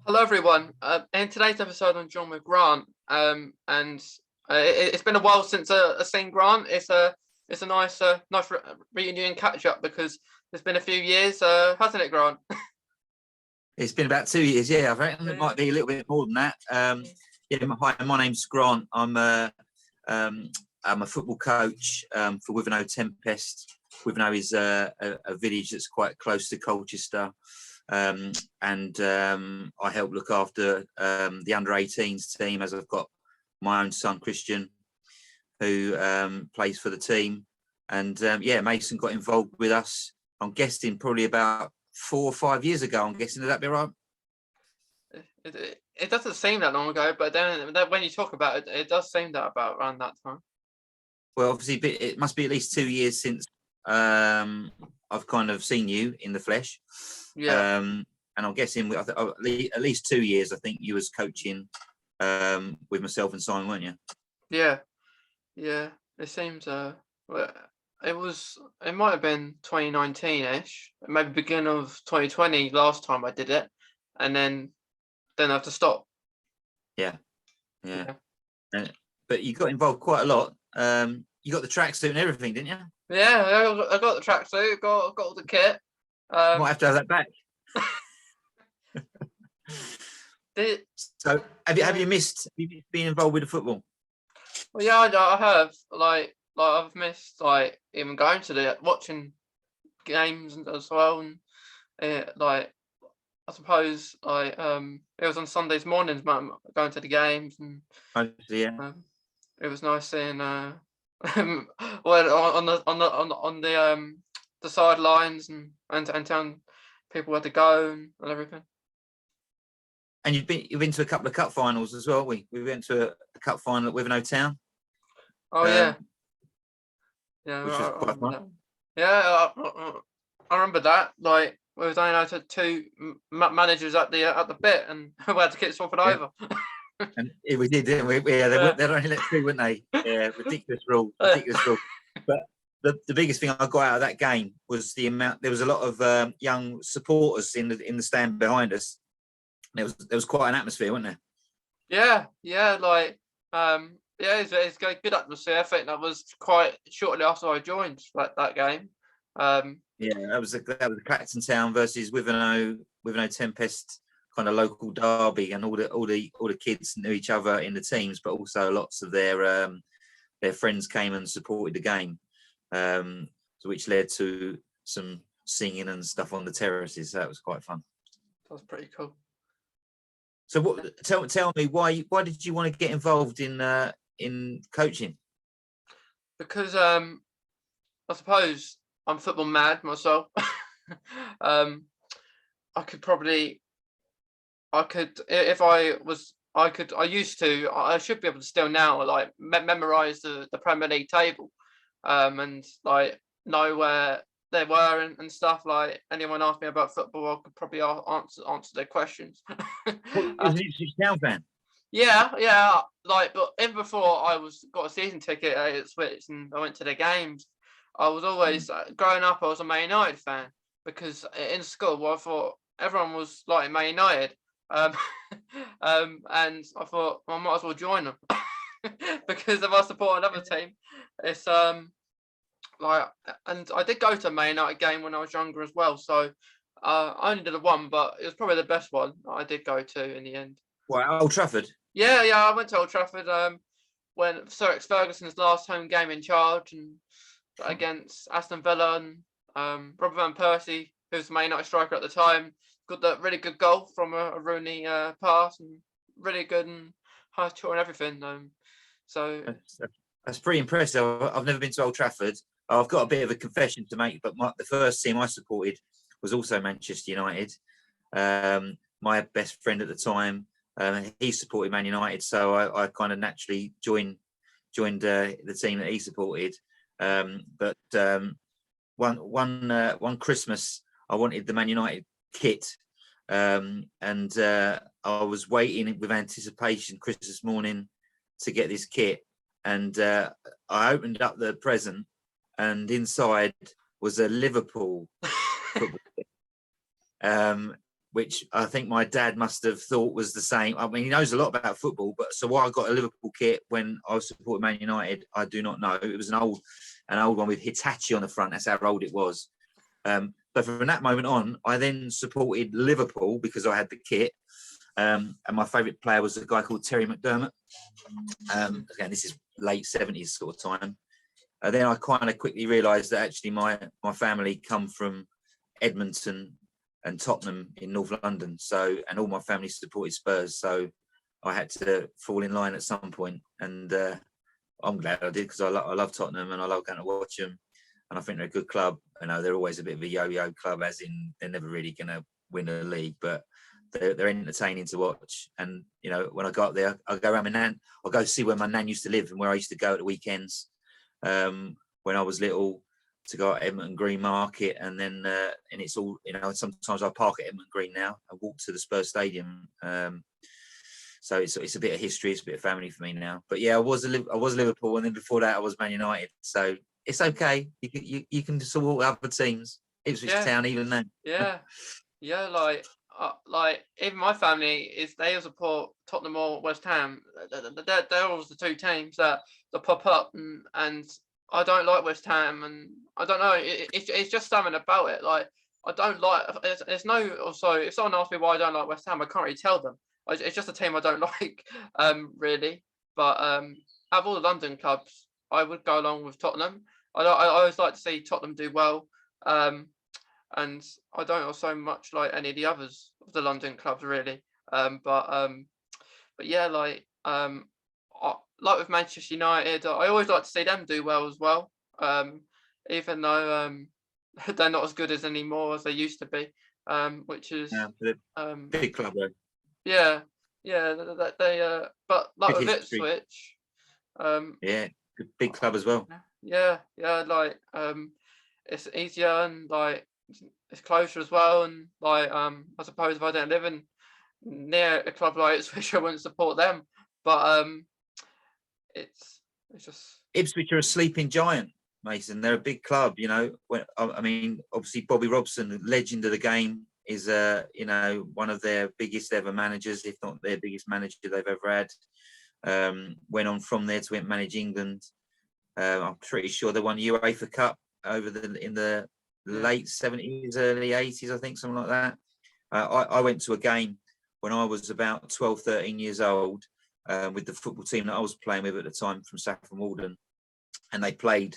Hello, everyone. In today's episode, I'm John with Grant, and it's been a while since I've seen Grant. It's a nice reunion catch up because it's been a few years, hasn't it, Grant? It's been about 2 years, yeah. I reckon it might be a little bit more than that. Hi, my name's Grant. I'm a football coach for Withenow Tempest. Withenow is a village that's quite close to Colchester. I help look after the under-18s team, as I've got my own son Christian, who plays for the team. And Mason got involved with us. I'm guessing probably about 4 or 5 years ago. I'm guessing, would that be right? It doesn't seem that long ago, but then when you talk about it, it does seem that about around that time. Well, obviously, it must be at least 2 years since I've kind of seen you in the flesh. Yeah. And I'm guessing at least 2 years, I think you was coaching with myself and Simon, weren't you? Yeah. It seems well, it might have been 2019-ish, maybe beginning of 2020 last time I did it, and then I have to stop. Yeah. But you got involved quite a lot. You got the tracksuit and everything, didn't you? Yeah, I got the tracksuit, got all the kit. Might have to have that back. So have you missed being involved with the football? Well, yeah, I have. Like I've missed even going to watching games as well, and I suppose it was on Sundays mornings, going to the games, and it was nice seeing well on the sidelines and telling people where to go and everything. And you've been to a couple of cup finals as well. We went to a cup final at Withenow Town. Oh yeah, which was quite fun. Yeah, I remember that. Like we was only had two managers at the bit, and we had to get swapped over. And we did, didn't we? Yeah, they'd only let two, wouldn't they? Yeah, ridiculous rule. But the biggest thing I got out of that game was the amount. There was a lot of young supporters in the stand behind us. There was quite an atmosphere, wasn't there? It's got a good atmosphere. I think that was quite shortly after I joined that game. That was the Clacton Town versus Withenow Tempest kind of local derby, and all the kids knew each other in the teams, but also lots of their friends came and supported the game, which led to some singing and stuff on the terraces. So that was quite fun. That was pretty cool. So tell me why did you want to get involved in coaching? Because I suppose I'm football mad myself. I should be able to still now memorize the Premier League table, and know where they were and stuff. Like anyone asked me about football, I could probably answer their questions. You're an Ipswich Town fan? Yeah. But even before I got a season ticket at Ipswich and I went to the games, I was always growing up. I was a Man United fan because in school, I thought everyone was like Man United, and I thought I might as well join them because if I support another team, it's and I did go to a Man United game when I was younger as well. So I only did a one, but it was probably the best one I did go to in the end. Well, Old Trafford. Yeah, I went to Old Trafford when Sir Alex Ferguson's last home game in charge, and against Aston Villa, and Robert van Persie, who was the Man United striker at the time, got that really good goal from a Rooney pass, and really good and high score and everything. So that's pretty impressive. I've never been to Old Trafford. I've got a bit of a confession to make, but the first team I supported was also Manchester United. My best friend at the time, he supported Man United, so I kind of naturally joined the team that he supported. But one Christmas, I wanted the Man United kit, and I was waiting with anticipation Christmas morning to get this kit, and I opened up the present, and inside was a Liverpool football kit. which I think my dad must have thought was the same. I mean, he knows a lot about football, but so why I got a Liverpool kit when I was supporting Man United, I do not know. It was an old one with Hitachi on the front. That's how old it was. But from that moment on, I then supported Liverpool because I had the kit. And my favourite player was a guy called Terry McDermott. Again, this is late 70s sort of time. Then I kind of quickly realised that actually my family come from Edmonton and Tottenham in North London. So, and all my family supported Spurs. So I had to fall in line at some point. And I'm glad I did, because I love Tottenham and I love going to watch them. And I think they're a good club. You know, they're always a bit of a yo-yo club, as in they're never really going to win a league, but they're entertaining to watch. And, you know, when I got there, I'll go around my nan. I'll go see where my nan used to live and where I used to go at the weekends when I was little, to go at Edmonton Green Market. And then, and it's all, you know, sometimes I park at Edmonton Green now. I walk to the Spurs Stadium. So it's a bit of history, it's a bit of family for me now. But yeah, I was Liverpool, and then before that I was Man United. So it's okay. You can support other teams. Ipswich Town, even then. Yeah, like even my family they all support Tottenham or West Ham. They're always the two teams that pop up, and I don't like West Ham, and I don't know. It's just something about it. Like, I don't like. There's no. Also, if someone asks me why I don't like West Ham, I can't really tell them. It's just a team I don't like, really. But out of all the London clubs, I would go along with Tottenham. I always like to see Tottenham do well, and I don't also much like any of the others of the London clubs, really. But yeah, like with Manchester United, I always like to see them do well as well. Even though they're not as good as anymore as they used to be, which is big club though. Yeah, they but like Good with history. Ipswich, Yeah, good big club as well. yeah, like it's easier, and like it's closer as well, and like I suppose if I didn't live near a club like Ipswich, I wouldn't support them. But it's just Ipswich are a sleeping giant, Mason. They're a big club, you know. I mean, obviously Bobby Robson, the legend of the game, is you know, one of their biggest ever managers, if not their biggest manager they've ever had. Went on from there to manage England. I'm pretty sure they won UEFA Cup in the late 70s, early 80s, I think, something like that. I went to a game when I was about 12, 13 years old with the football team that I was playing with at the time from Saffron Walden, and they played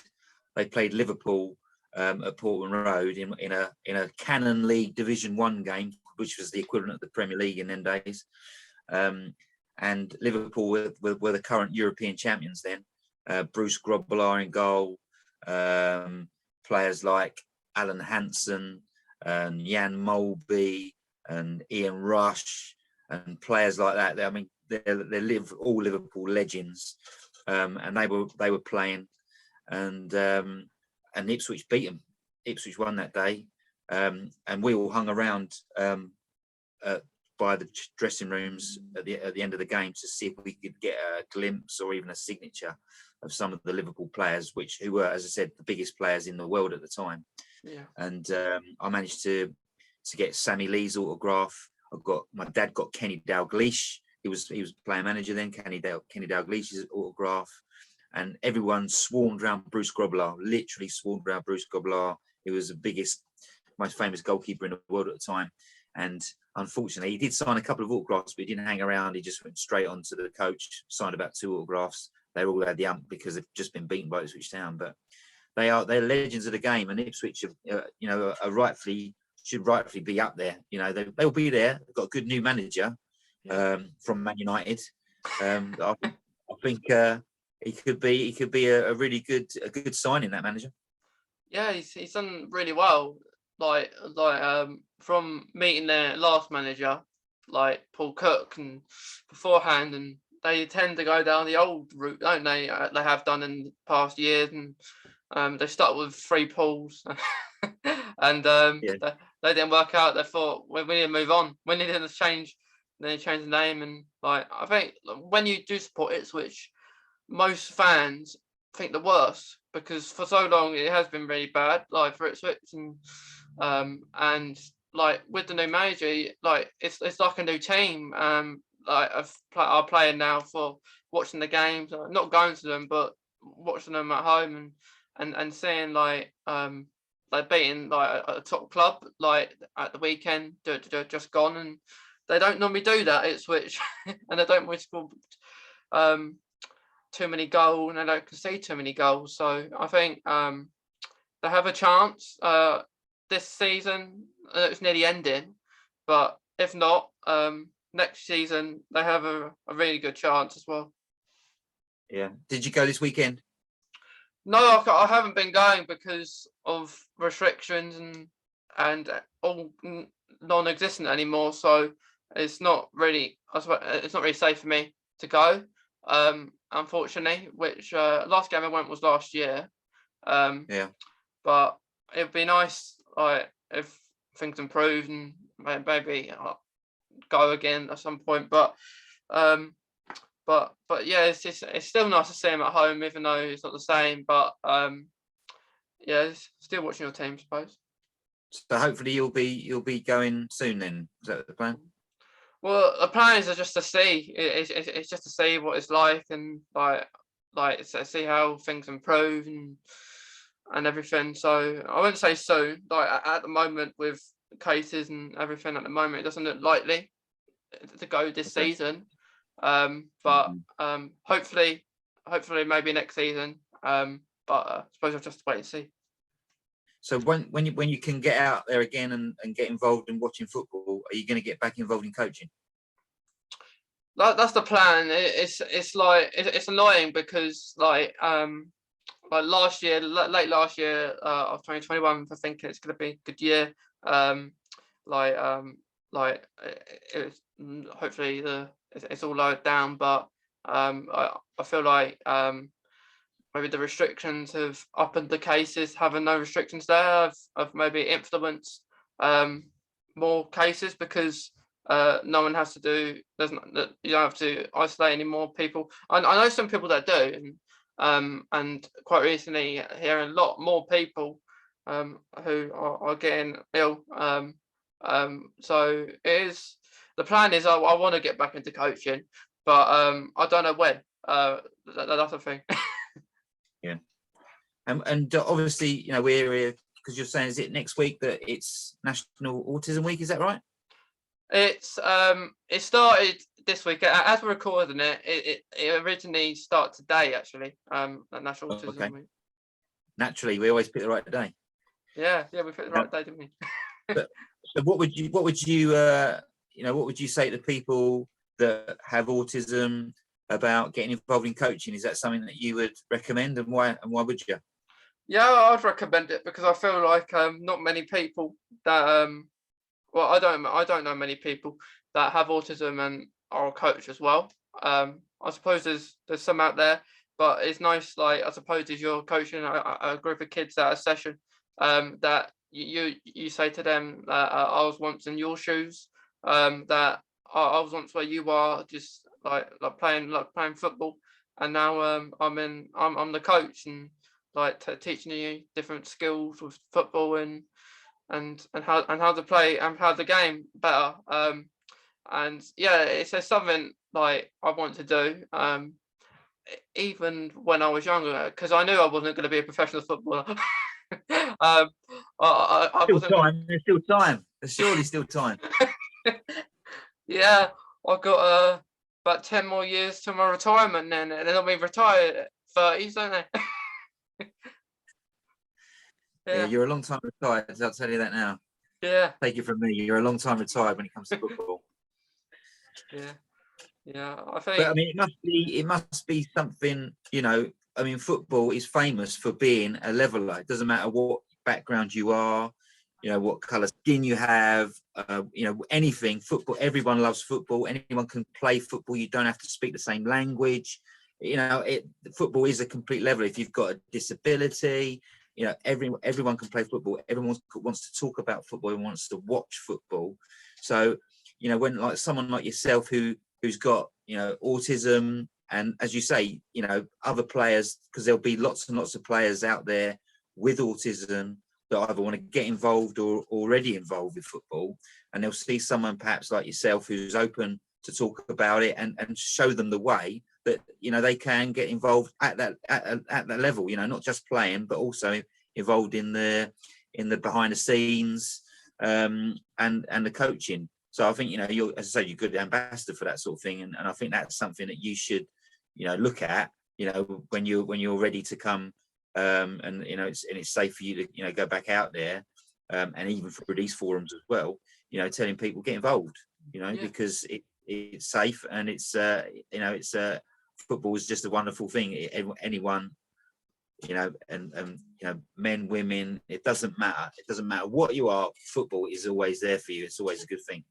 Liverpool at Portman Road in a Canon League Division 1 game, which was the equivalent of the Premier League in them days. And Liverpool were the current European champions then. Bruce Grobbelaar in goal, players like Alan Hansen and Jan Molby and Ian Rush and players like that. I mean, they're all Liverpool legends, and they were playing, and Ipswich beat them. Ipswich won that day, and we all hung around by the dressing rooms at the end of the game to see if we could get a glimpse or even a signature of some of the Liverpool players, who were, as I said, the biggest players in the world at the time. Yeah. And I managed to get Sammy Lee's autograph. My dad got Kenny Dalglish. He was player manager then. Kenny Dalglish's autograph, and everyone swarmed around Bruce Grobbelaar. Literally swarmed around Bruce Grobbelaar. He was the biggest, most famous goalkeeper in the world at the time. And unfortunately, he did sign a couple of autographs, but he didn't hang around. He just went straight on to the coach, signed about 2 autographs. They all had the ump because they've just been beaten by Ipswich Town. But they're legends of the game, and Ipswich, you know, should rightfully be up there. You know, they'll be there. They've got a good new manager from Man United. I think he could be a really good signing, that manager. Yeah, he's done really well. Like from meeting their last manager, like Paul Cook, and beforehand, and they tend to go down the old route, don't they? They have done in the past years, and they start with 3 Pauls, and they didn't work out. They thought we need to move on. We need to change. Then change the name, and like I think when you do support Ipswich, most fans think the worst, because for so long it has been really bad, like for Ipswich, and like with the new manager, like it's like a new team. Like are playing now for watching the games, not going to them, but watching them at home and seeing like beating like a top club like at the weekend, just gone, and they don't normally do that at Switch, and they don't always score um too many goals, and they don't concede too many goals. So I think they have a chance this season. It's nearly ending, but if not, next season they have a really good chance as well. Yeah. Did you go this weekend? No, I haven't been going because of restrictions and all non-existent anymore. So it's not really it's not really safe for me to go. Unfortunately, which last game I went was last year. Yeah. But it'd be nice, like, if things improve and maybe I'll go again at some point. Um, but yeah, it's still nice to see him at home, even though it's not the same. But yeah, it's still watching your team, I suppose. So hopefully you'll be going soon then. Is that the plan? Well, the plans are just to see. It's just to see what it's like, and like see how things improve and everything. So I wouldn't say soon. Like at the moment, with cases and everything, at the moment it doesn't look likely to go this Okay. season. But hopefully maybe next season. But I suppose I'll just wait and see. So when you can get out there again and get involved in watching football, are you going to get back involved in coaching? That's the plan. It's like it's annoying because like last year, late last year of 2021, I think it's going to be a good year. Like it was, hopefully it's all lowered down, but I feel like maybe the restrictions have opened the cases. Having no restrictions there have maybe influenced more cases because no one has to do. You don't have to isolate any more people. I know some people that do, and quite recently hearing a lot more people who are getting ill. So it is the plan is I want to get back into coaching, but I don't know when. That's the thing. Yeah. And obviously, you know, we're because you're saying, is it next week that it's National Autism Week? Is that right? It's it started this week as we're recording it. It originally started today actually. National Autism Okay. Week. Naturally, we always pick the right day. Yeah, we picked the right day, didn't we? So what would you say to people that have autism about getting involved in coaching? Is that something that you would recommend, and why would you? Yeah, I'd recommend it because I feel like not many people that well, I don't know many people that have autism and are a coach as well. I suppose there's some out there, but it's nice. Like I suppose if you're coaching a group of kids at a session, that you say to them that I was once in your shoes, that I was once where you are, just like playing football, and now I'm the coach and like teaching you different skills with football and how to play and how the game better. And yeah, it's something like I want to do. Even when I was younger, because I knew I wasn't going to be a professional footballer. I Still wasn't. time. There's still time. There's surely still time. Yeah, I've got about 10 more years to my retirement then, and then I'll be retired at 30s, don't they? Yeah, you're a long time retired. I'll tell you that now. Yeah. Take it from me. You're a long time retired when it comes to football. Yeah. I think. But I mean, it must be something. You know, I mean, football is famous for being a leveler. It doesn't matter what background you are, you know, what colour skin you have, you know, anything. Football. Everyone loves football. Anyone can play football. You don't have to speak the same language. You know, football is a complete leveler. If you've got a disability, you know, everyone can play football. Everyone wants to talk about football and wants to watch football. So, you know, when like someone like yourself who's got, you know, autism, and as you say, you know, other players, because there'll be lots and lots of players out there with autism that either want to get involved or already involved with football, and they'll see someone perhaps like yourself who's open to talk about it and show them the way that, you know, they can get involved at that level, you know, not just playing, but also involved in the behind the scenes, and the coaching. So I think, you know, you're, as I say, you're a good ambassador for that sort of thing, and I think that's something that you should, you know, look at, you know, when you're ready to come, and you know, it's safe for you to, you know, go back out there, and even through these forums as well, you know, telling people get involved, you know, because it's safe, and it's you know, it's football is just a wonderful thing. Anyone, you know, and you know, men, women, it doesn't matter. It doesn't matter what you are. Football is always there for you. It's always a good thing.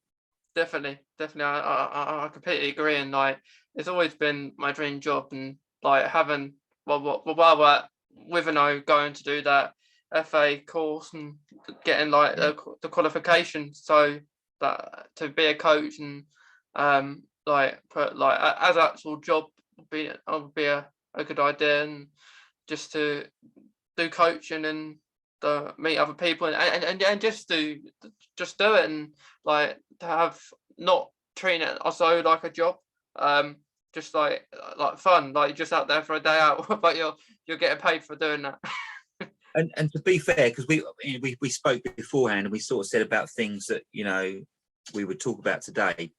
Definitely. I completely agree, and like it's always been my dream job, and like having while we're with going to do that FA course and getting like the qualification, so that to be a coach and like put like as actual job would be a good idea, and just to do coaching and meet other people and just do it, and like to have not treating it also like a job, just like fun, like you're just out there for a day out, but you're getting paid for doing that. And to be fair, because we spoke beforehand, and we sort of said about things that, you know, we would talk about today,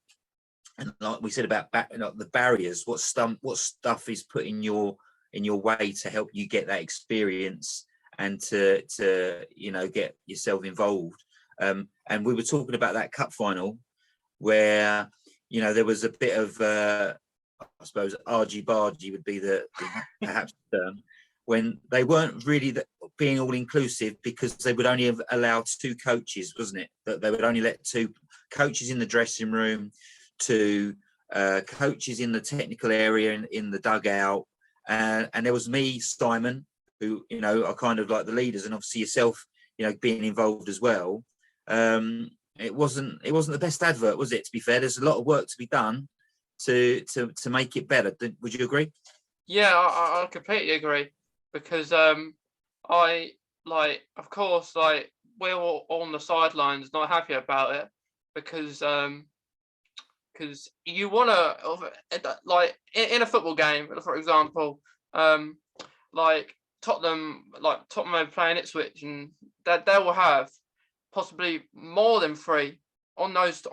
and like we said about the barriers, what stuff is put in your way to help you get that experience and to you know, get yourself involved. And we were talking about that cup final where, you know, there was a bit of I suppose argy-bargy would be the perhaps term, when they weren't really being all inclusive, because they would only have allowed 2 coaches, wasn't it? That they would only let 2 coaches in the dressing room, 2 coaches in the technical area in the dugout, and there was me, Simon, who, you know, are kind of like the leaders, and obviously yourself, you know, being involved as well. It wasn't the best advert, was it? To be fair, there's a lot of work to be done to make it better. Would you agree? Yeah, I completely agree, because I like, of course, like we're all on the sidelines not happy about it, because you want to like in a football game, for example, like Tottenham are playing Ipswich, and that they will have possibly more than 3 on those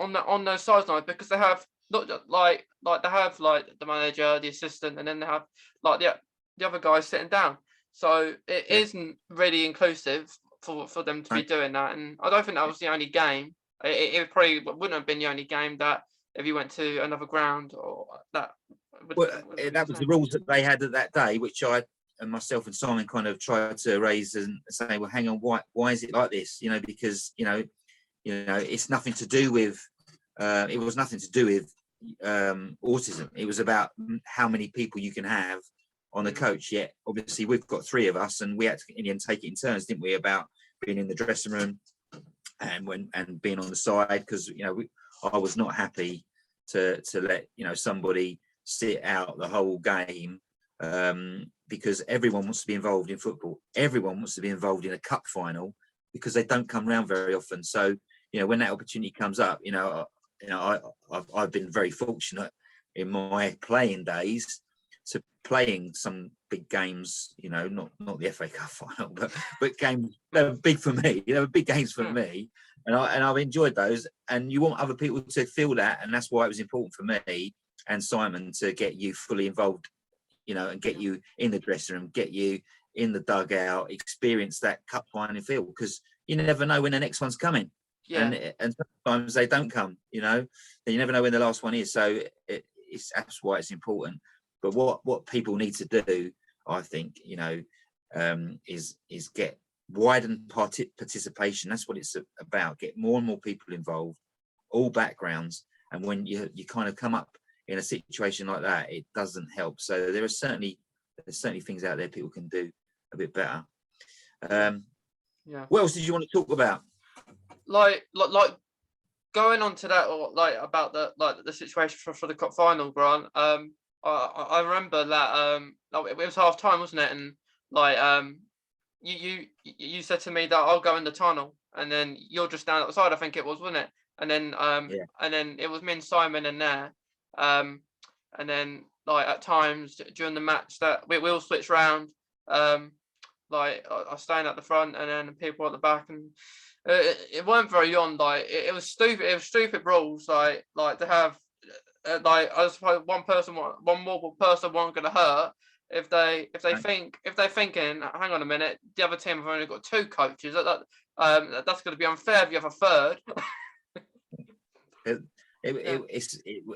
sidelines, because they have not like they have like the manager, the assistant, and then they have like the other guys sitting down. So it isn't really inclusive for them to be doing that, and I don't think that was the only game. It probably wouldn't have been the only game that if you went to another ground or that. That was the rules that they had at that day, which I and myself and Simon kind of tried to raise and say, well, hang on, why is it like this? You know, because you know, it's nothing to do with. It was nothing to do with autism. It was about how many people you can have on the coach. Yet obviously we've got 3 of us, and we had to in the end take it in turns, didn't we? About being in the dressing room and being on the side, because you know I was not happy to let, you know, somebody sit out the whole game, because everyone wants to be involved in football. Everyone wants to be involved in a cup final, because they don't come around very often. So, you know, when that opportunity comes up, I've been very fortunate in my playing days to playing some big games, you know, not the FA Cup final, but games that were big for me. They were big games for me, and I've enjoyed those. And you want other people to feel that, and that's why it was important for me and Simon to get you fully involved, you know, and get you in the dressing room, get you in the dugout, experience that cup final feel, because you never know when the next one's coming. Yeah. And sometimes they don't come, you know, and you never know when the last one is. So that's why it's important. But what people need to do, I think, you know, is get widened participation. That's what it's about. Get more and more people involved, all backgrounds. And when you kind of come up in a situation like that, it doesn't help. So there's certainly things out there people can do a bit better. What else did you want to talk about? Like going on to that, or like about the situation for the cup final, Grant. I remember that it was half time, wasn't it? And like you said to me that I'll go in the tunnel, and then you're just down outside. I think it was, wasn't it? Yeah. And then it was me and Simon in there. Um, and then like at times during the match that we all switch round. Like I stand at the front, and then people at the back, and it weren't very on. Like it was stupid. It was stupid rules. Like to have like I suppose one more person wasn't going to hurt Right. if they're thinking, hang on a minute, the other team have only got two coaches. That's going to be unfair if you have a third. It, Yeah,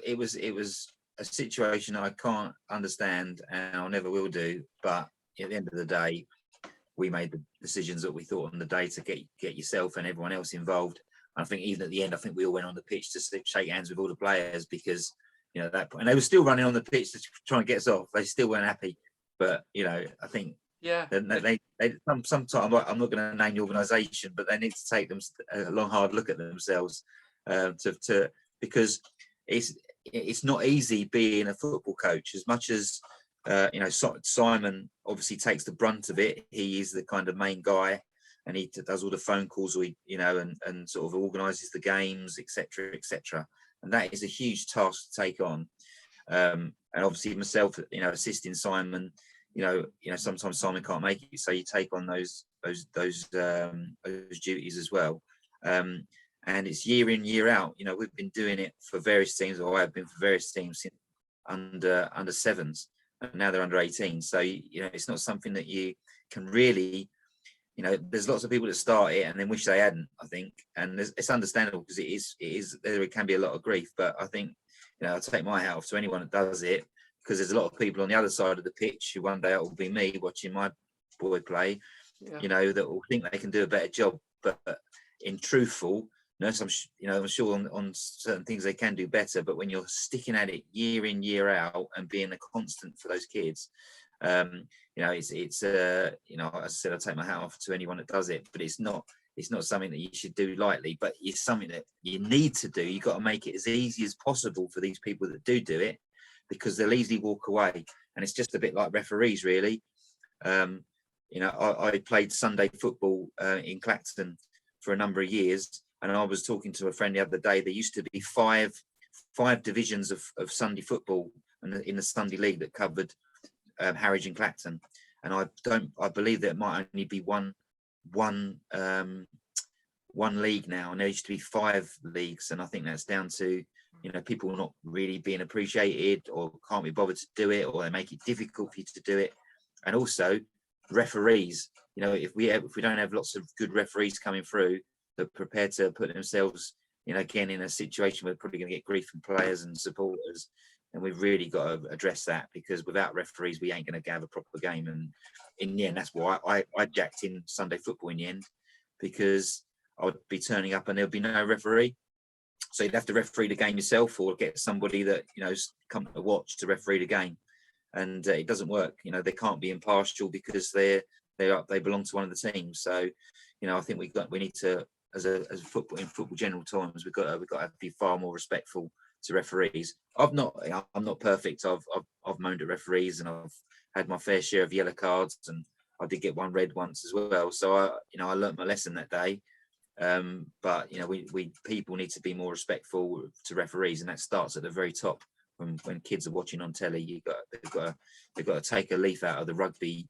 it was a situation I can't understand and I never will do. But at the end of the day, we made the decisions that we thought on the day to get yourself and everyone else involved. And I think even at the end, I think we all went on the pitch to shake hands with all the players because, you know, that point, and they were still running on the pitch to try and get us off. They still weren't happy. But, you know, I think yeah, they sometimes I'm not going to name the organisation, but they need to take them a long, hard look at themselves to because it's not easy being a football coach as much as you know, Simon obviously takes the brunt of it. He is the kind of main guy, and he does all the phone calls, you know, and sort of organises the games, etc., etc. And that is a huge task to take on. And obviously myself, you know, assisting Simon. You know, sometimes Simon can't make it, so you take on those duties as well. And it's year in, year out. You know, we've been doing it for various teams, or I have been for various teams since under sevens. And now they're under 18. So, you know, it's not something that you can really, you know, there's lots of people that start it and then wish they hadn't, I think. And it's understandable because there can be a lot of grief. But I think, you know, I take my hat off to anyone that does it because there's a lot of people on the other side of the pitch who one day it will be me watching my boy play, yeah, you know, that will think they can do a better job. But in truthful, I'm sure on certain things they can do better, but when you're sticking at it year in, year out and being a constant for those kids, you know, you know, as I said, I take my hat off to anyone that does it, but it's not something that you should do lightly, but it's something that you need to do. You've got to make it as easy as possible for these people that do it, because they'll easily walk away. And it's just a bit like referees, really. You know, I played Sunday football in Clacton for a number of years. And I was talking to a friend the other day. There used to be five divisions of Sunday football in the Sunday League that covered Harwich and Clacton. And I believe that it might only be one league now. And there used to be 5 leagues. And I think that's down to, you know, people not really being appreciated or can't be bothered to do it, or they make it difficult for you to do it. And also referees, you know, if we don't have lots of good referees coming through, that are prepared to put themselves, you know, again in a situation where they're probably going to get grief from players and supporters, and we've really got to address that, because without referees we ain't going to have a proper game. And in the end, that's why I jacked in Sunday football in the end, because I would be turning up and there'll be no referee, so you'd have to referee the game yourself or get somebody that, you know, come to watch to referee the game, and it doesn't work. You know, they can't be impartial because they belong to one of the teams. So, you know, I think we need to, as football general times, we've got to be far more respectful to referees. I'm not perfect. I've moaned at referees and I've had my fair share of yellow cards, and I did get one red once as well. So I learnt my lesson that day. But you know, we people need to be more respectful to referees, and that starts at the very top. When kids are watching on telly, they've got to take a leaf out of the rugby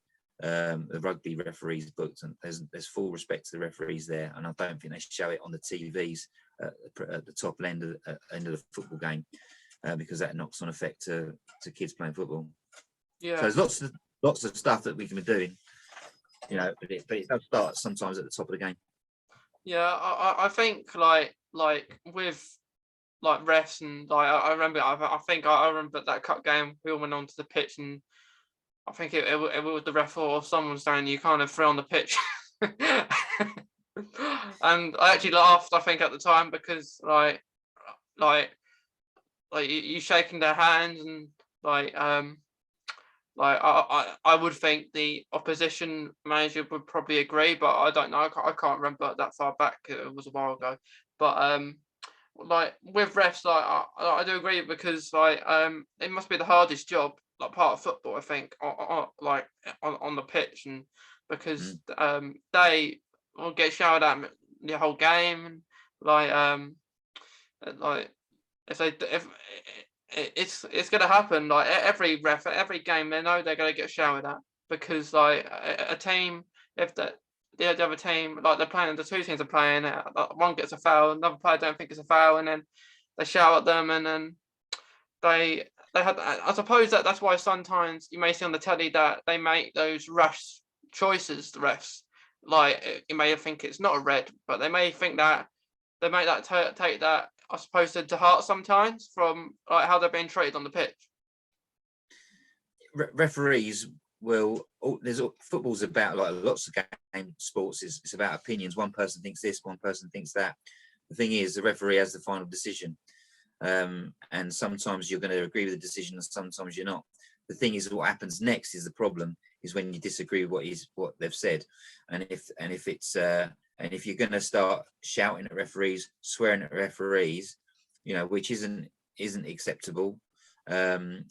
referees books, and there's full respect to the referees there, and I don't think they show it on the TVs at the top end of the football game, because that knocks on effect to kids playing football. yeah. So there's lots of stuff that we can be doing, you know, but it does start sometimes at the top of the game. Yeah, I think like with like refs, and like I remember I remember that cup game we all went onto the pitch, and I think it was the ref or someone saying you can't have 3 on the pitch. And I actually laughed, I think, at the time, because like you shaking their hands, and like I would think the opposition manager would probably agree, but I don't know. I can't remember that far back. It was a while ago. But like with refs, like I do agree, because like it must be the hardest job, like part of football, I think, like on the pitch, and because they will get shouted at the whole game. Like if it's gonna happen. Like every ref at every game, they know they're gonna get shouted at because like a team, if the other team, like they're playing, the two teams are playing, one gets a foul, another player don't think it's a foul, and then they shout at them, and then they had. I suppose that's why sometimes you may see on the telly that they make those rash choices. The refs, like you may think it's not a red, but they may think that they make that take that, I suppose, to heart sometimes from like how they're being treated on the pitch. Referees will. Football's about, like lots of game sports, it's about opinions. One person thinks this, one person thinks that. The thing is, the referee has the final decision. And sometimes you're going to agree with the decision and sometimes you're not. The thing is, what happens next is the problem, is when you disagree with what they've said. And if you're going to start shouting at referees, swearing at referees, which isn't acceptable, whether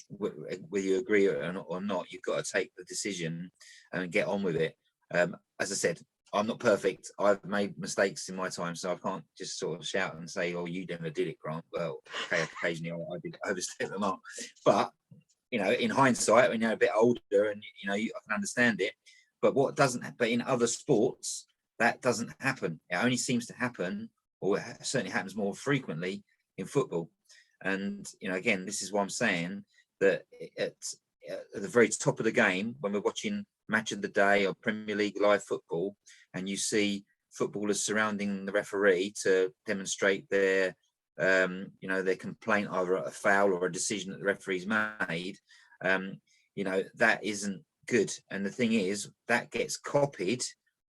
you agree or not, you've got to take the decision and get on with it. As I said, I'm not perfect. I've made mistakes in my time, so I can't just sort of shout and say, "Oh, you never did it, Grant." Well, okay, occasionally I did overstep them up, but in hindsight, when you're a bit older and I can understand it. But but in other sports, that doesn't happen. It only seems to happen, or it certainly happens more frequently in football. And again, this is why I'm saying that at the very top of the game, when we're watching Match of the Day or Premier League live football, and you see footballers surrounding the referee to demonstrate their complaint either at a foul or a decision that the referee's made, that isn't good. And the thing is, that gets copied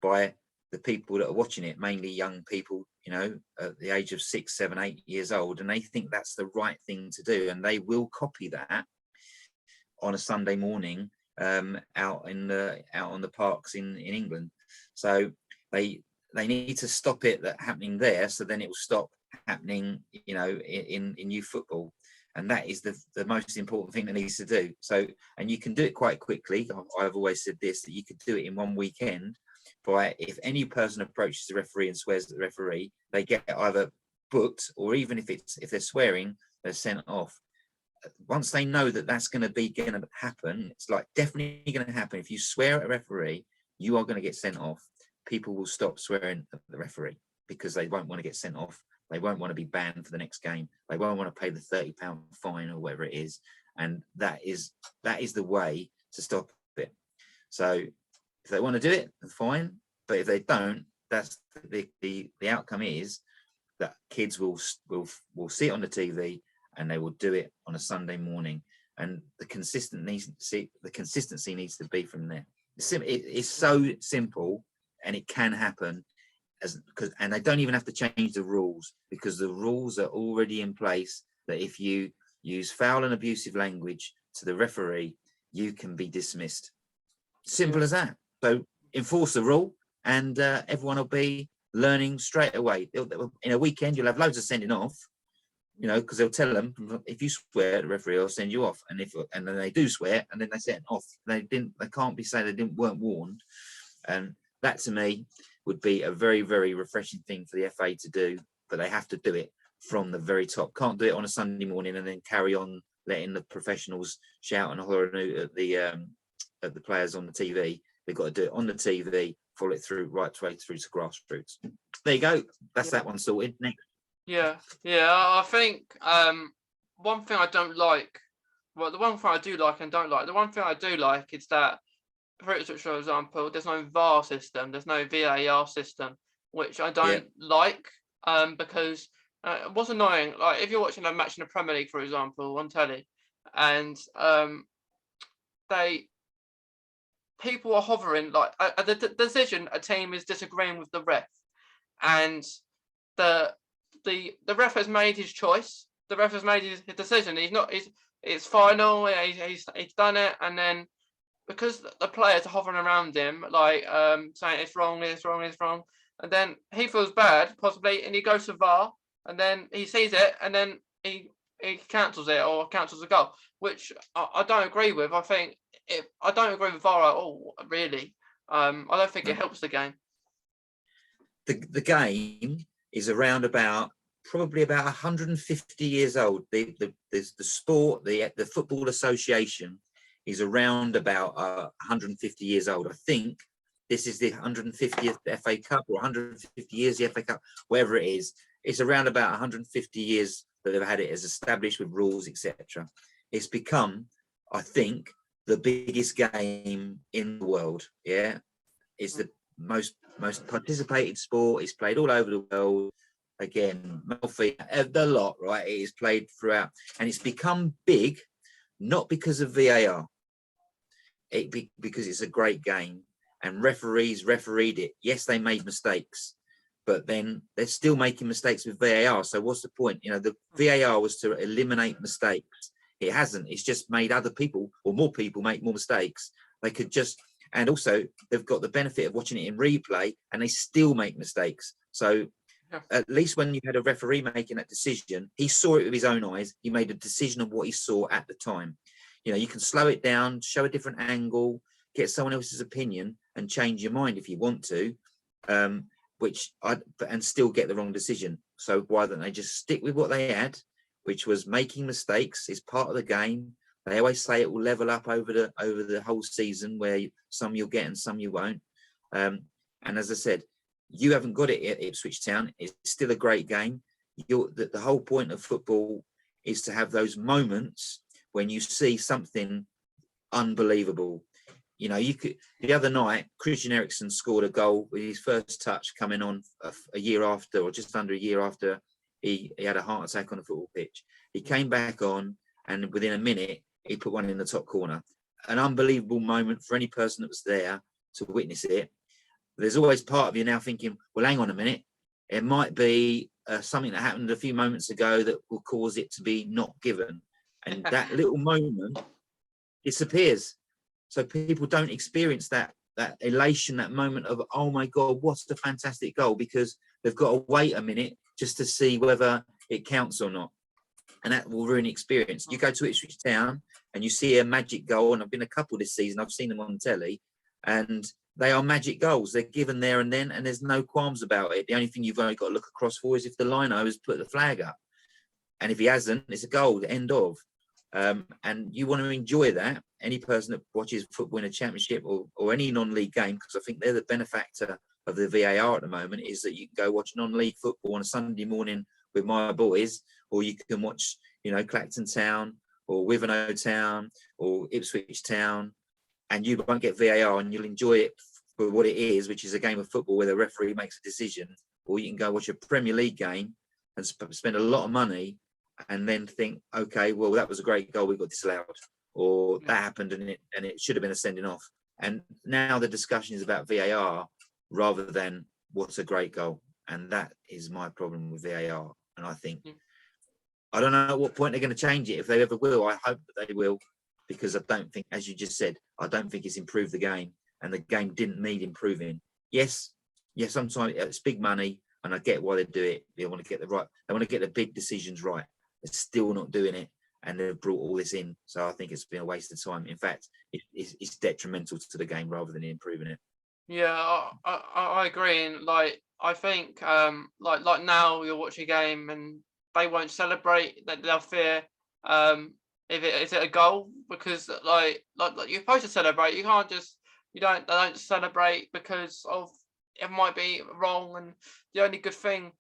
by the people that are watching it, mainly young people, at the age of 6, 7, 8 years old, and they think that's the right thing to do, and they will copy that on a Sunday morning out on the parks in England. So they need to stop it happening there, so then it will stop happening in youth football. And that is the most important thing that needs to do. So, and you can do it quite quickly. I've always said this, that you could do it in one weekend by, if any person approaches the referee and swears at the referee, they get either booked, or even if they're swearing, they're sent off. Once they know that that's going to happen, it's like definitely going to happen. If you swear at a referee, you are going to get sent off. People will stop swearing at the referee because they won't want to get sent off. They won't want to be banned for the next game. They won't want to pay the £30 fine or whatever it is. And that is the way to stop it. So if they want to do it, fine. But if they don't, that's the outcome is that kids will see it on the TV, and they will do it on a Sunday morning. And the consistency needs to be from there. It's so simple, and it can happen. And they don't even have to change the rules, because the rules are already in place, that if you use foul and abusive language to the referee, you can be dismissed. Simple as that. So enforce the rule, and everyone will be learning straight away. In a weekend, you'll have loads of sending off, because they'll tell them, if you swear at the referee, I'll send you off. And then they do swear, and then they send off. They can't be saying they weren't warned. And that, to me, would be a very, very refreshing thing for the FA to do. But they have to do it from the very top. Can't do it on a Sunday morning and then carry on letting the professionals shout and holler at the players on the TV. They've got to do it on the TV, follow it through right way through to grassroots. There you go. That's that one sorted. Next. Yeah. I think one thing I don't like. Well, the one thing I do like and don't like. The one thing I do like is that, for example, there's no VAR system. There's no VAR system, which I don't like. Because what's annoying, like if you're watching a match in the Premier League, for example, on telly, and people are hovering, like the decision, a team is disagreeing with the ref, and the ref has made his choice. The ref has made his decision. It's final. He's done it, and then because the players are hovering around him, like saying it's wrong, and then he feels bad possibly, and he goes to VAR, and then he sees it, and then he cancels it or cancels the goal, which I don't agree with. I don't agree with VAR at all, really. I don't think No. it helps the game. The game is around about probably about 150 years old. The sport, the Football Association is around about 150 years old. I think this is the 150th FA Cup, or 150 years the FA Cup, whatever it is. It's around about 150 years that they've had it as established with rules, etc. It's become, I think, the biggest game in the world. Yeah, it's the most participated sport. It's played all over the world. Again, the lot, right? It is played throughout, and it's become big, not because of VAR, because it's a great game, and referees refereed it. Yes, they made mistakes, but then they're still making mistakes with VAR. So what's the point? You know, the VAR was to eliminate mistakes. It hasn't. It's just made other people, or more people, make more mistakes. They could just, and also they've got the benefit of watching it in replay, and they still make mistakes. So at least when you had a referee making that decision, he saw it with his own eyes. He made a decision of what he saw at the time. You know, you can slow it down, show a different angle, get someone else's opinion, and change your mind if you want to, and still get the wrong decision. So why don't they just stick with what they had, which was making mistakes is part of the game. They always say it will level up over the whole season, where some you'll get and some you won't. And as I said, you haven't got it at Ipswich Town. It's still a great game. The whole point of football is to have those moments when you see something unbelievable. You know, the other night, Christian Eriksen scored a goal with his first touch coming on a year after, or just under a year after he had a heart attack on a football pitch. He came back on, and within a minute, he put one in the top corner. An unbelievable moment for any person that was there to witness it. There's always part of you now thinking, well, hang on a minute. It might be something that happened a few moments ago that will cause it to be not given. And that little moment disappears. So people don't experience that elation, that moment of, oh my God, what a fantastic goal, because they've got to wait a minute just to see whether it counts or not. And that will ruin the experience. You go to Ipswich Town and you see a magic goal, and I've been a couple this season, I've seen them on telly, and they are magic goals. They're given there and then, and there's no qualms about it. The only thing you've only got to look across for is if the lino has put the flag up. And if he hasn't, it's a goal, end of. And you want to enjoy that. Any person that watches football in a championship or any non-league game, because I think they're the benefactor of the VAR at the moment, is that you can go watch non-league football on a Sunday morning with my boys, or you can watch, you know, Clacton Town or Wivenhoe Town or Ipswich Town, and you won't get VAR, and you'll enjoy it for what it is, which is a game of football where the referee makes a decision. Or you can go watch a Premier League game and spend a lot of money and then think, okay, well, that was a great goal, we got disallowed, or that happened and it should have been a sending off. And now the discussion is about VAR rather than what's a great goal. And that is my problem with VAR. And I think, I don't know at what point they're going to change it. If they ever will, I hope that they will, because I don't think, as you just said, I don't think it's improved the game, and the game didn't need improving. Yes, sometimes it's big money, and I get why they do it. They want to get the big decisions right. They're still not doing it, and they've brought all this in. So I think it's been a waste of time. In fact, it's detrimental to the game rather than improving it. Yeah, I agree. And like, I think like now you'll watch a game and they won't celebrate, that they'll fear if it is it a goal, because like you're supposed to celebrate. You can't just they don't celebrate because of it might be wrong. And the only good thing,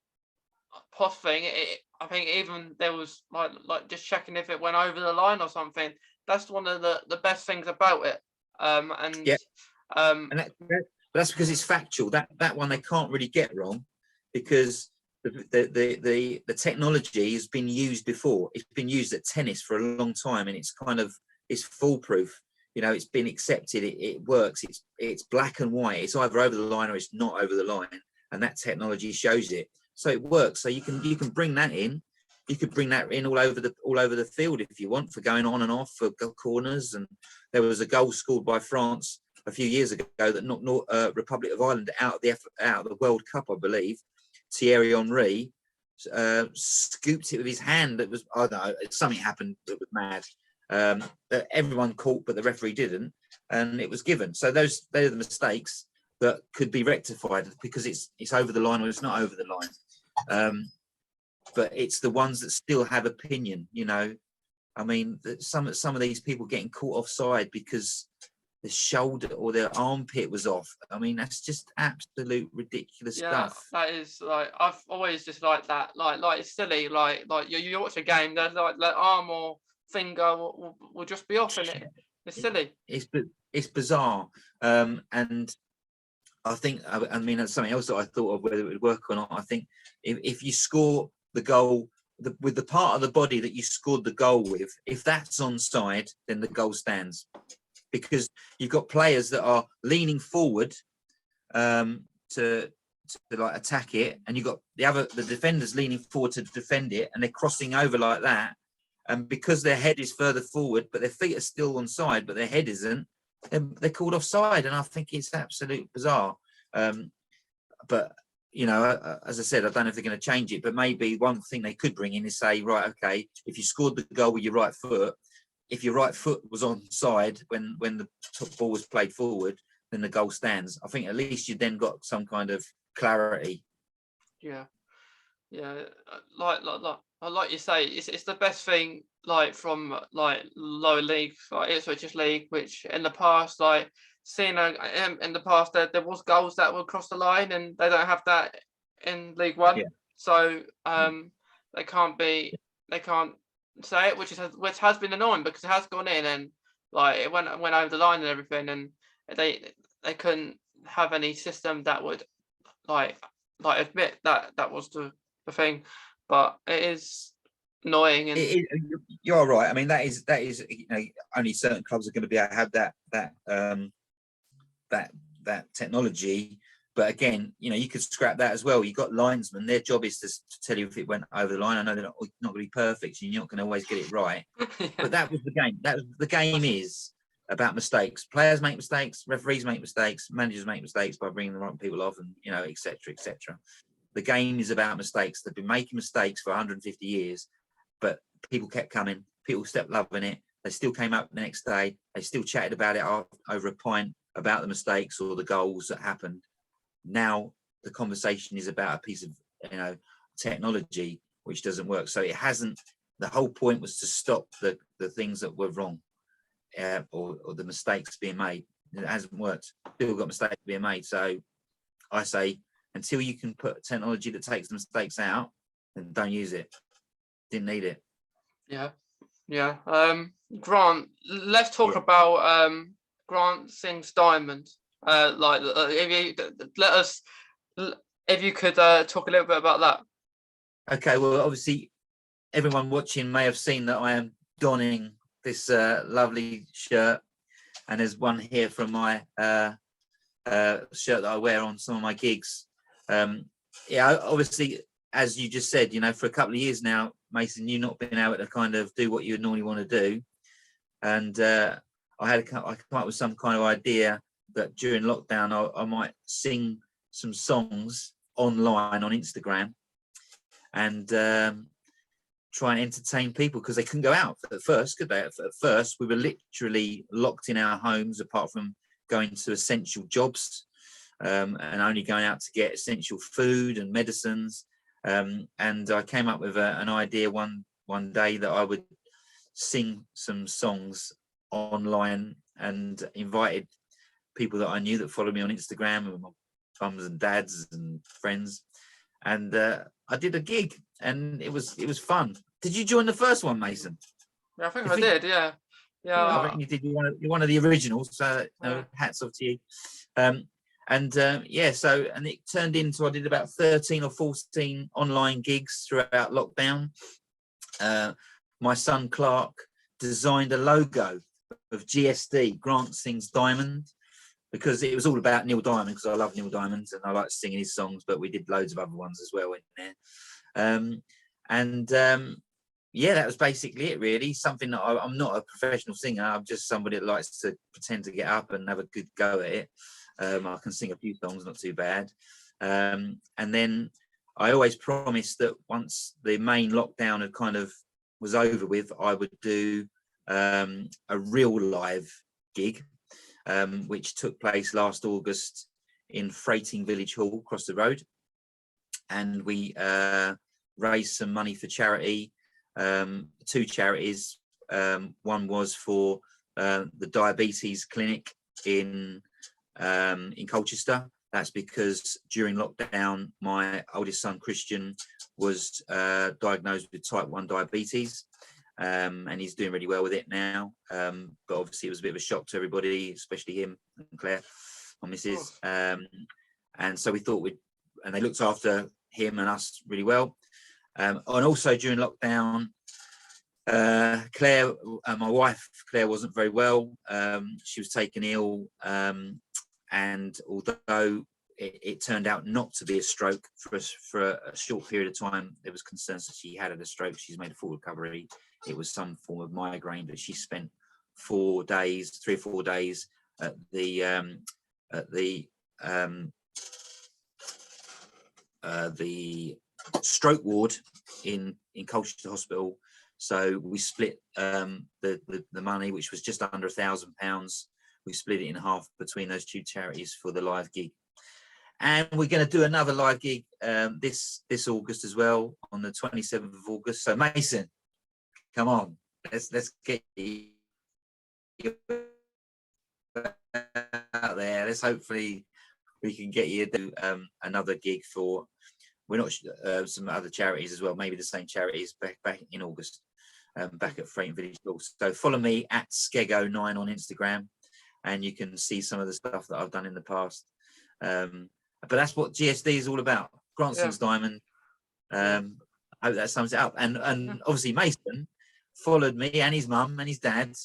I think even there was like just checking if it went over the line or something. That's one of the best things about it. And yeah, and that's because it's factual. That one they can't really get wrong, because the technology has been used before. It's been used at tennis for a long time, and it's foolproof. You know, it's been accepted. It works. It's black and white. It's either over the line or it's not over the line, and that technology shows it. So it works. So you can bring that in. You could bring that in all over the field if you want, for going on and off for corners. And there was a goal scored by France a few years ago that knocked Republic of Ireland out of the World Cup, I believe. Thierry Henry scooped it with his hand. That was, I don't know, something happened that was mad. That everyone caught, but the referee didn't, and it was given. So they're the mistakes. that could be rectified because it's over the line or it's not over the line. But it's the ones that still have opinion, you know. I mean, some of these people getting caught offside because the shoulder or their armpit was off. I mean, that's just absolute ridiculous stuff. That is like, I've always just liked that. Like it's silly. Like you watch a game, there's like arm or finger will just be off in it. It's silly. It's bizarre. And I think, I mean, that's something else that I thought of whether it would work or not. I think if you score the goal with the part of the body that you scored the goal with, if that's onside, then the goal stands, because you've got players that are leaning forward to like attack it, and you've got the defenders leaning forward to defend it, and they're crossing over like that, and because their head is further forward but their feet are still onside but their head isn't, they're called offside. And I think it's absolutely bizarre. But you know, as I said, I don't know if they're going to change it, but maybe one thing they could bring in is say, right, okay, if you scored the goal with your right foot, if your right foot was onside when the ball was played forward, then the goal stands. I think at least you then got some kind of clarity. Yeah, like you say, it's the best thing. Like from like lower league, like Ipswich's league, which in the past, like seeing in the past, there was goals that would cross the line, and they don't have that in League One. Yeah. So they can't say it, which has been annoying because it has gone in and like it went over the line and everything, and they couldn't have any system that would like admit that was the thing. But it is annoying, and you're right. I mean, that is you know, only certain clubs are going to be able to have that technology. But again, you know, you could scrap that as well. You've got linesmen; their job is to tell you if it went over the line. I know they're not going to be perfect, so you're not going to always get it right. yeah. But that was the game. The game is about mistakes. Players make mistakes, referees make mistakes, managers make mistakes by bringing the wrong people off, and you know, etc., etc. The game is about mistakes. They've been making mistakes for 150 years, but people kept coming. People kept loving it. They still came up the next day. They still chatted about it over a pint about the mistakes or the goals that happened. Now the conversation is about a piece of, you know, technology which doesn't work. So it hasn't. The whole point was to stop the things that were wrong, or the mistakes being made. It hasn't worked. Still got mistakes being made. So I say, until you can put technology that takes the mistakes out, then don't use it. Didn't need it. Yeah. Grant, let's talk about Grant Sings Diamond. If you could talk a little bit about that. Okay, well, obviously everyone watching may have seen that I am donning this lovely shirt, and there's one here from my shirt that I wear on some of my gigs. Obviously, as you just said, you know, for a couple of years now, Mason, you've not been able to kind of do what you would normally want to do, and I come up with some kind of idea that during lockdown I might sing some songs online on Instagram and try and entertain people, because they couldn't go out at first, could they? At first, we were literally locked in our homes, apart from going to essential jobs and only going out to get essential food and medicines. And I came up with an idea one day that I would sing some songs online and invited people that I knew that followed me on Instagram, and my mums and dads and friends. And I did a gig, and it was fun. Did you join the first one, Mason? Yeah, I think I did. Yeah. I reckon you did. You're one of the originals. So hats off to you. So and it turned into, I did about 13 or 14 online gigs throughout lockdown. My son Clark designed a logo of GSD, Grant Sings Diamond, because it was all about Neil Diamond, because I love Neil Diamond and I like singing his songs, but we did loads of other ones as well in there. That was basically it, really. Something that I'm not a professional singer. I'm just somebody that likes to pretend to get up and have a good go at it. I can sing a few songs, not too bad. And then I always promised that once the main lockdown had kind of was over with, I would do a real live gig, which took place last August in Freighting Village Hall across the road, and we raised some money for charity, 2 charities. One was for the diabetes clinic in Colchester. That's because during lockdown, my oldest son Christian was diagnosed with type 1 diabetes, and he's doing really well with it now. But obviously it was a bit of a shock to everybody, especially him and Claire, my missus. And so we thought and they looked after him and us really well. And also during lockdown, Claire, my wife Claire, wasn't very well. She was taken ill, and although it turned out not to be a stroke for a short period of time, there was concerns that she had a stroke. She's made a full recovery. It was some form of migraine, but she spent 3 or 4 days at the stroke ward in Colchester Hospital. So we split the money, which was just under £1,000. We split it in half between those 2 charities for the live gig. And we're going to do another live gig this August as well, on the 27th of August. So Mason, come on, let's get you out there. Let's hopefully we can get you to do another gig for, we're not some other charities as well, maybe the same charities back in August, back at Freighting Village Hall. So follow me at Skego9 on Instagram, and you can see some of the stuff that I've done in the past. But that's what GSD is all about. Grantsing's Diamond. I hope that sums it up. And obviously Mason followed me, and his mum and his dad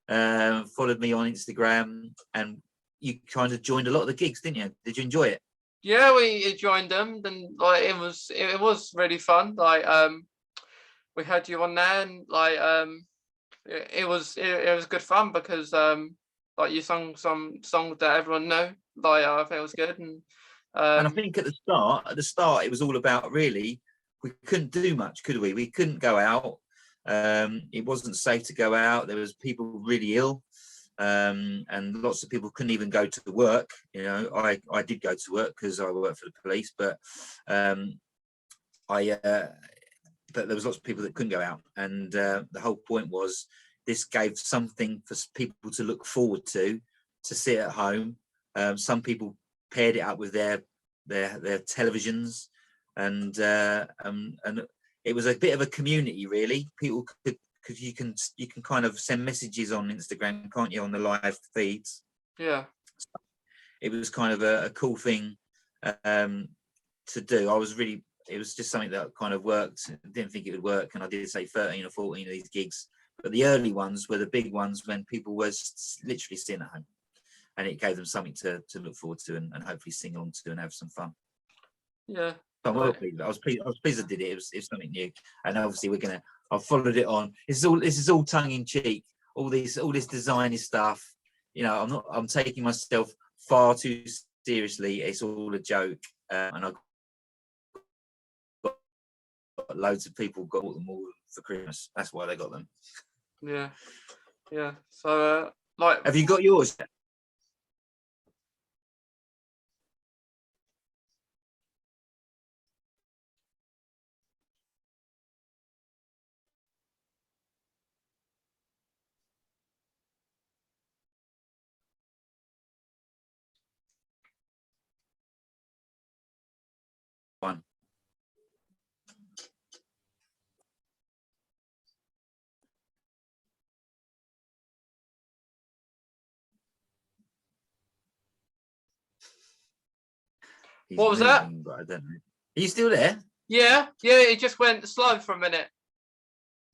followed me on Instagram, and you kind of joined a lot of the gigs, didn't you? Did you enjoy it? Yeah, we joined them, and like it was really fun. Like we had you on there, and like it was good fun because like you sung some songs that everyone knew. Like I think it was good, and I think at the start it was all about, really, we couldn't do much, could we? We couldn't go out. It wasn't safe to go out. There was people really ill, and lots of people couldn't even go to work. You know, I did go to work because I work for the police, but but there was lots of people that couldn't go out, and the whole point was this gave something for people to look forward to sit at home. Some people paired it up with their televisions, and it was a bit of a community, really. People could, because you can kind of send messages on Instagram, can't you, on the live feeds? Yeah. So it was kind of a cool thing to do. It was just something that kind of worked. I didn't think it would work, and I did say 13 or 14 of these gigs, but the early ones were the big ones when people were literally sitting at home, and it gave them something to look forward to and hopefully sing on to and have some fun. Yeah. But I was pleased I did it. It was something new, and obviously I've followed it on. This is all tongue in cheek. All this designy stuff. You know, I'm taking myself far too seriously. It's all a joke, and I've got loads of people got them all for Christmas. That's why they got them. Yeah. So like, have you got yours? One. What was that? But I don't know. Are you still there? Yeah, it just went slow for a minute.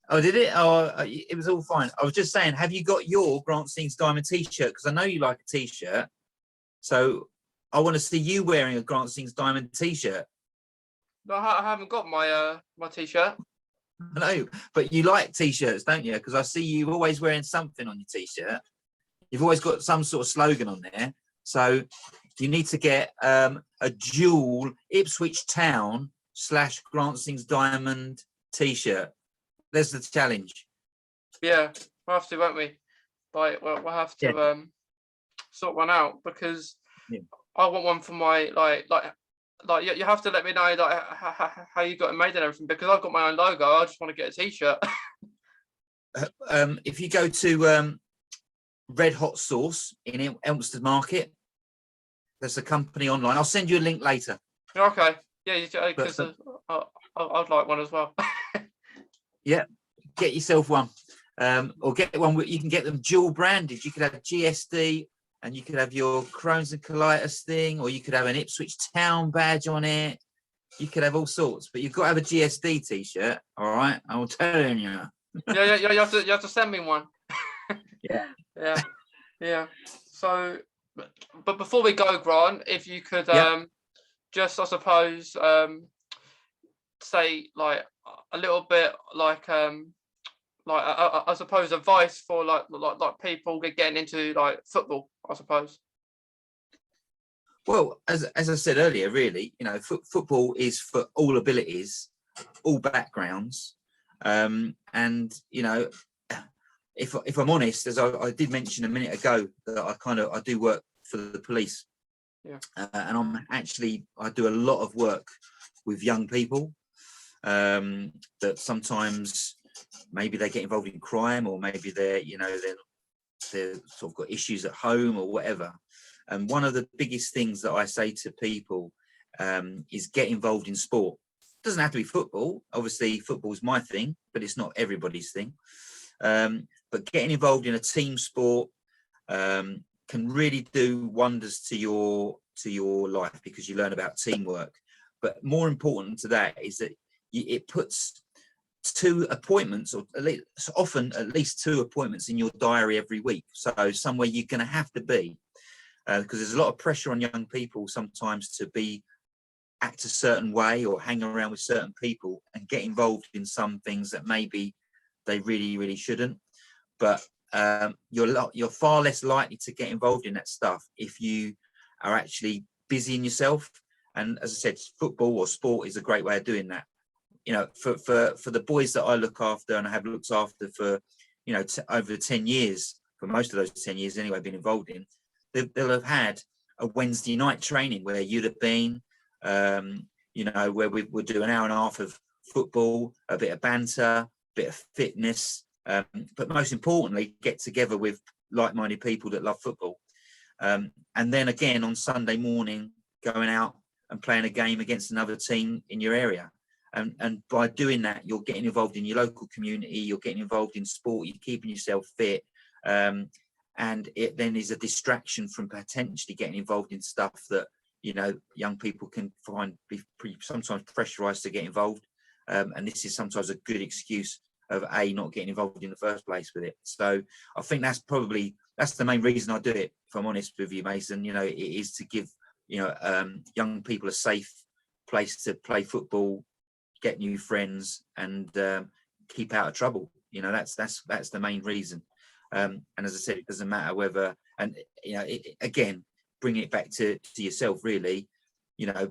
Oh, did it? Oh, it was all fine. I was just saying, have you got your Grantsing's Diamond t-shirt? Because I know you like a t-shirt. So I want to see you wearing a Grantsing's Diamond t-shirt. No, I haven't got my my t-shirt. I know, but you like t-shirts, don't you? Because I see you always wearing something on your t-shirt. You've always got some sort of slogan on there. So you need to get a dual Ipswich Town / Grantsing's Diamond t-shirt. There's the challenge. Yeah, we'll have to, won't we? Like, we'll have to sort one out, because I want one for my like you have to let me know like how you got it made and everything, because I've got my own logo. I just want to get a t-shirt. If you go to Red Hot Sauce in Elmstead Market, there's a company online. I'll send you a link later. Okay, yeah, because But I'd like one as well. yeah, get yourself one, or get one. You can get them dual branded. You could have GSD, and you could have your Crohn's and colitis thing, or you could have an Ipswich Town badge on it. You could have all sorts, but you've got to have a GSD t-shirt. All right, I'm telling you. Yeah, you have to send me one. Yeah. Yeah. So, but before we go, Grant, if you could just, I suppose, say like a little bit like I suppose advice for like people getting into like football, I suppose. Well, as I said earlier, really, football is for all abilities, all backgrounds, and if I'm honest, as I did mention a minute ago, that I do work for the police, and I do a lot of work with young people that sometimes maybe they get involved in crime, or maybe they're sort of got issues at home or whatever. And one of the biggest things that I say to people is get involved in sport. It doesn't have to be football. Obviously, football is my thing, but it's not everybody's thing. But getting involved in a team sport can really do wonders to your life, because you learn about teamwork. But more important to that is that it puts 2 appointments, or often at least 2 appointments in your diary every week. So somewhere you're going to have to be, because there's a lot of pressure on young people sometimes to act a certain way or hang around with certain people and get involved in some things that maybe they really, really shouldn't. But you're far less likely to get involved in that stuff if you are actually busying yourself. And as I said, football or sport is a great way of doing that. For the boys that I look after, and I have looked after for, over 10 years, for most of those 10 years anyway, been involved in, they'll have had a Wednesday night training where you'd have been, where we would do an hour and a half of football, a bit of banter, a bit of fitness, but most importantly, get together with like-minded people that love football. And then again on Sunday morning, going out and playing a game against another team in your area. And by doing that, you're getting involved in your local community, you're getting involved in sport, you're keeping yourself fit. And it then is a distraction from potentially getting involved in stuff that, young people can be sometimes pressurized to get involved. And this is sometimes a good excuse of not getting involved in the first place with it. So I think that's the main reason I do it, if I'm honest with you, Mason. It is to give, young people a safe place to play football, get new friends, and keep out of trouble. That's the main reason. And as I said, it doesn't matter whether, and again, bringing it back to yourself, really,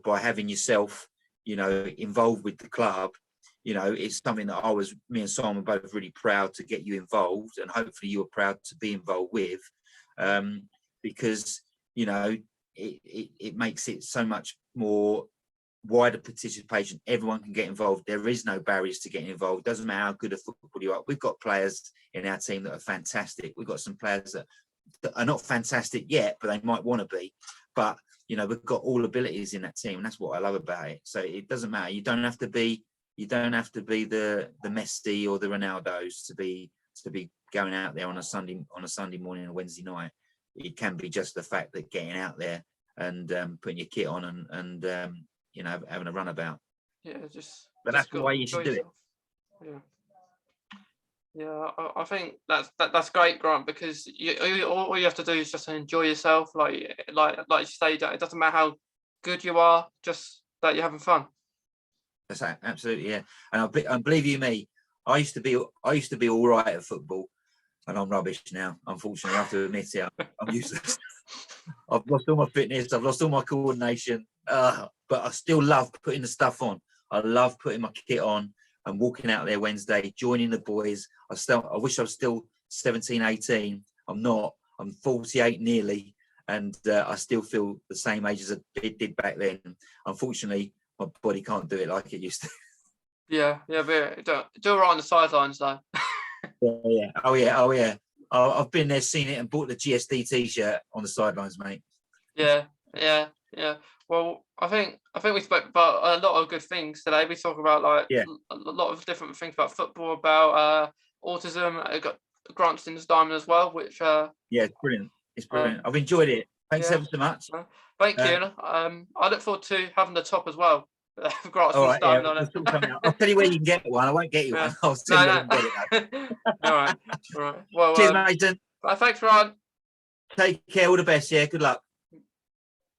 by having yourself, involved with the club, it's something that me and Simon were both really proud to get you involved, and hopefully you were proud to be involved with, because it makes it so much more wider participation. Everyone can get involved. There is no barriers to getting involved. Doesn't matter how good a football you are. We've got players in our team that are fantastic. We've got some players that are not fantastic yet, but they might want to be. But we've got all abilities in that team, and that's what I love about it. So it doesn't matter. You don't have to be the Messi or the Ronaldos to be going out there on a Sunday morning and a Wednesday night. It can be just the fact that getting out there and putting your kit on and having a runabout. Yeah, but that's the way you should do it. Yeah, I think that's great, Grant, because all you have to do is just enjoy yourself. Like you say, it doesn't matter how good you are, just that you're having fun. That's absolutely, yeah. And believe you me, I used to be all right at football, and I'm rubbish now. Unfortunately, I have to admit it. I'm useless. I've lost all my fitness. I've lost all my coordination. But I still love putting the stuff on. I love putting my kit on and walking out there Wednesday, joining the boys. I wish I was still 17, 18. I'm not. I'm 48 nearly. and I still feel the same age as it did back then. Unfortunately, my body can't do it like it used to. Yeah, but do all right on the sidelines though. Yeah. Oh yeah. I've been there, seen it, and bought the GSD T-shirt on the sidelines, mate. Yeah. Well, I think we spoke about a lot of good things today. We talk about like Yeah. a lot of different things about football, about autism. I got Grant's diamond as well, which Yeah, it's brilliant. It's brilliant. I've enjoyed it. Thanks yeah. ever so much. Thank Uh, you. I look forward to having the top as well. All Grant's right, yeah, diamond on we'll it. sort something out. I'll tell you where you can get one. I won't get you Yeah. one. I'll tell you where No, you can get it. all right. Well, Cheers, Mason. thanks, Ryan. Take care. All the best. Yeah, good luck.